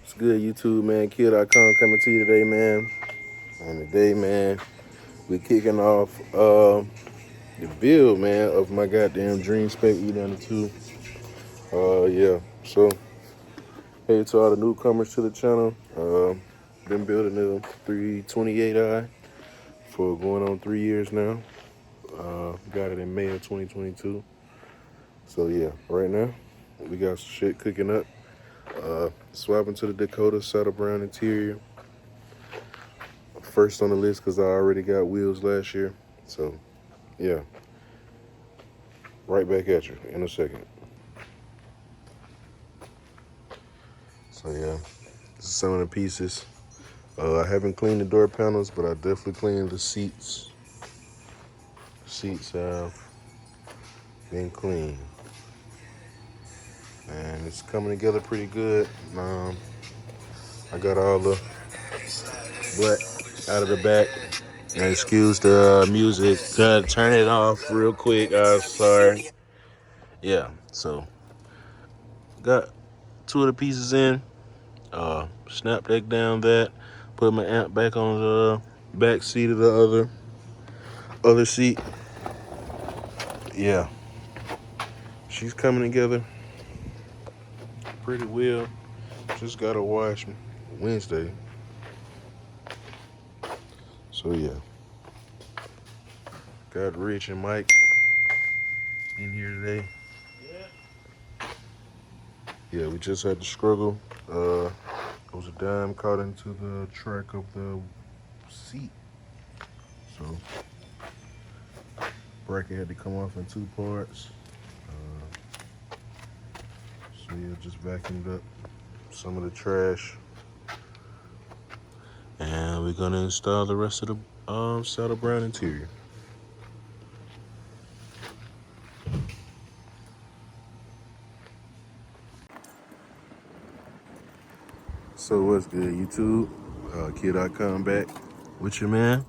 What's good, YouTube, man? Kill.com coming to you today, man. And today, man, we kicking off the build, man, of my goddamn Dream Spec E92. Yeah. So, hey to all the newcomers to the channel. Been building the 328i for going on 3 years now. Got it in May of 2022. So yeah, right now we got some shit cooking up. Swapping to the Dakota saddle brown interior. First on the list because I already got wheels last year. So yeah, right back at you in a second. So yeah, this is some of the pieces. I haven't cleaned the door panels, but I definitely cleaned the seats. Seats have been cleaned. And it's coming together pretty good. I got all the black out of the back. And excuse the music. Gotta turn it off real quick. Sorry. Yeah, so got two of the pieces in. Snap that down that. Put my amp back on the back seat of the other seat. Yeah, she's coming together pretty well. Just gotta wash Wednesday. So yeah, got Rich and Mike in here today. Yeah, we just had to struggle. It was a dime caught into the track of the seat. So bracket had to come off in 2 parts. So yeah, just vacuumed up some of the trash. And we're gonna install the rest of the saddle brown interior. So what's good, YouTube? Kid.com back with you, man.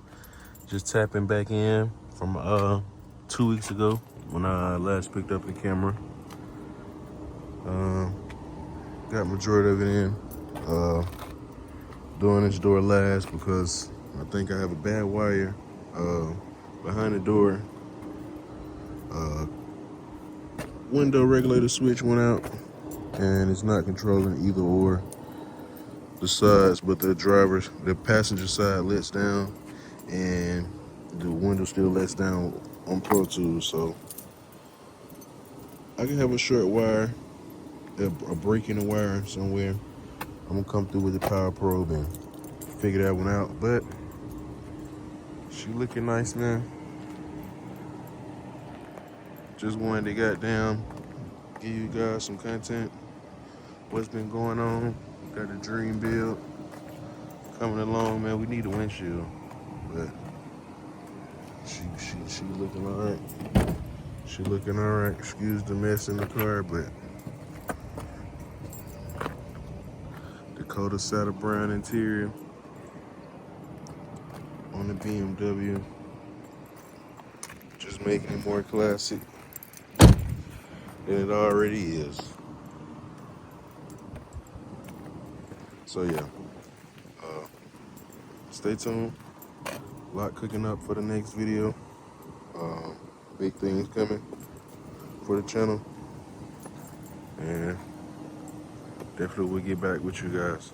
Just tapping back in from 2 weeks ago when I last picked up the camera. Got majority of it in. Doing this door last because I think I have a bad wire behind the door. Window regulator switch went out and it's not controlling either or the sides, but the passenger side lets down and the window still lets down on Pro Tools. So I can have a short wire, a break in the wire somewhere. I'm gonna come through with the power probe and figure that one out. But she looking nice, man. Just wanted to goddamn give you guys some content. What's been going on? Got the dream build coming along, man. We need a windshield, but she looking all right. She looking all right. Excuse the mess in the car, but Dakota saddle brown interior on the BMW, just making it more classic than it already is. So yeah, stay tuned. A lot cooking up for the next video. Big things coming for the channel, and definitely we'll get back with you guys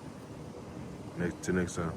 next time.